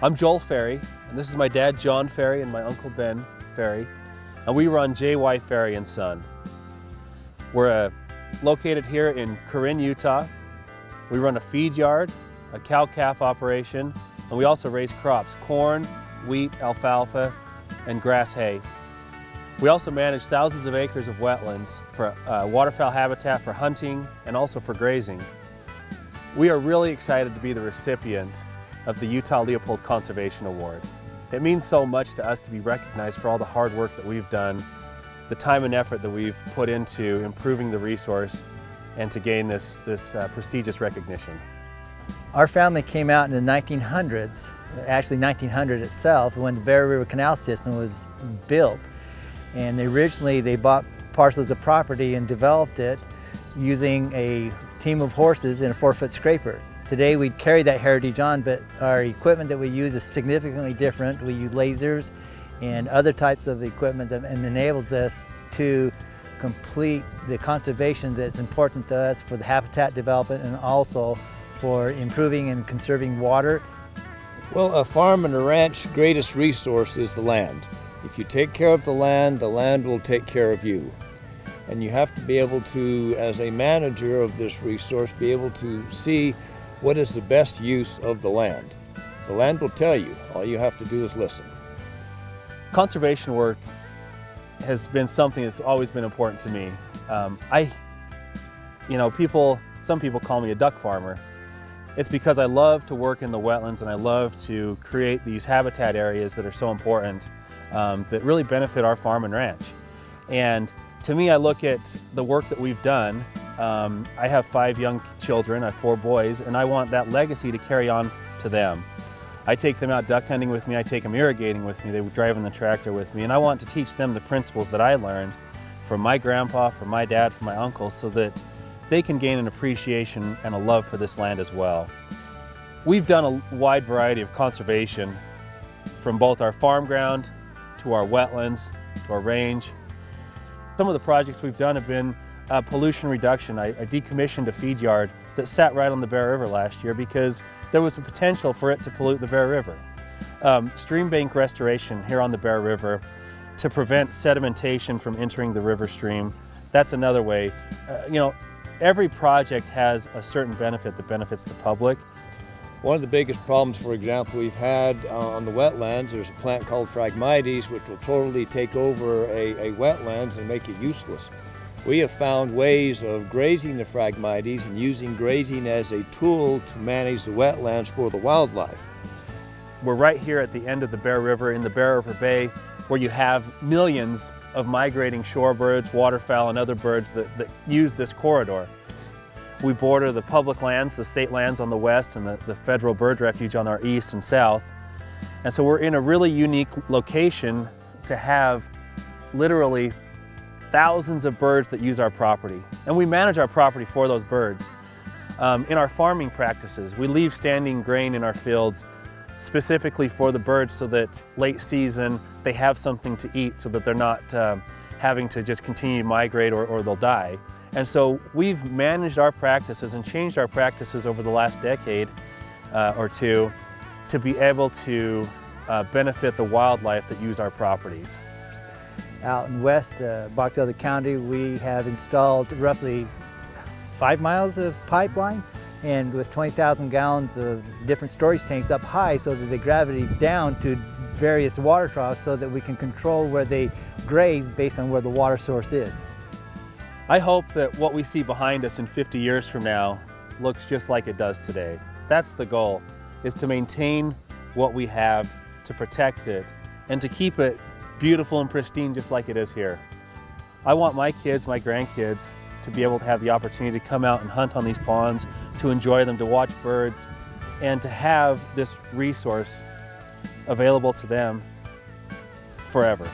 I'm Joel Ferry, and this is my dad John Ferry and my uncle Ben Ferry, and we run JY Ferry and Son. We're located here in Corinne, Utah. We run a feed yard, a cow-calf operation, and we also raise crops, corn, wheat, alfalfa, and grass hay. We also manage thousands of acres of wetlands for waterfowl habitat for hunting and also for grazing. We are really excited to be the recipient of the Utah Leopold Conservation Award. It means so much to us to be recognized for all the hard work that we've done, the time and effort that we've put into improving the resource, and to gain this prestigious recognition. Our family came out in the 1900s, actually 1900 itself, when the Bear River Canal System was built. And originally they bought parcels of property and developed it using a team of horses and a 4-foot scraper. Today we carry that heritage on, but our equipment that we use is significantly different. We use lasers and other types of equipment that enables us to complete the conservation that's important to us for the habitat development and also for improving and conserving water. Well, a farm and a ranch's greatest resource is the land. If you take care of the land will take care of you. And you have to be able to, as a manager of this resource, be able to see what is the best use of the land. The land will tell you. All you have to do is listen. Conservation work has been something that's always been important to me. Some people call me a duck farmer. It's because I love to work in the wetlands and I love to create these habitat areas that are so important, that really benefit our farm and ranch. And to me, I look at the work that we've done. I have 5 young children, I have 4 boys, and I want that legacy to carry on to them. I take them out duck hunting with me, I take them irrigating with me, they would drive in the tractor with me, and I want to teach them the principles that I learned from my grandpa, from my dad, from my uncle, so that they can gain an appreciation and a love for this land as well. We've done a wide variety of conservation, from both our farm ground to our wetlands to our range. Some of the projects we've done have been pollution reduction. I decommissioned a feed yard that sat right on the Bear River last year because there was a potential for it to pollute the Bear River. Stream bank restoration here on the Bear River to prevent sedimentation from entering the river stream. That's another way. Every project has a certain benefit that benefits the public. One of the biggest problems, for example, we've had on the wetlands, there's a plant called Phragmites, which will totally take over a wetlands and make it useless. We have found ways of grazing the Phragmites and using grazing as a tool to manage the wetlands for the wildlife. We're right here at the end of the Bear River in the Bear River Bay, where you have millions of migrating shorebirds, waterfowl, and other birds that use this corridor. We border the public lands, the state lands on the west, and the federal bird refuge on our east and south. And so we're in a really unique location to have literally thousands of birds that use our property. And we manage our property for those birds. In our farming practices, we leave standing grain in our fields specifically for the birds so that late season they have something to eat so that they're not having to just continue to migrate or they'll die. And so we've managed our practices and changed our practices over the last decade or two to be able to benefit the wildlife that use our properties. Out in west Box Elder County, we have installed roughly 5 miles of pipeline, and with 20,000 gallons of different storage tanks up high so that they gravitate down to various water troughs so that we can control where they graze based on where the water source is. I hope that what we see behind us in 50 years from now looks just like it does today. That's the goal, is to maintain what we have, to protect it, and to keep it beautiful and pristine just like it is here. I want my kids, my grandkids, to be able to have the opportunity to come out and hunt on these ponds, to enjoy them, to watch birds, and to have this resource available to them forever.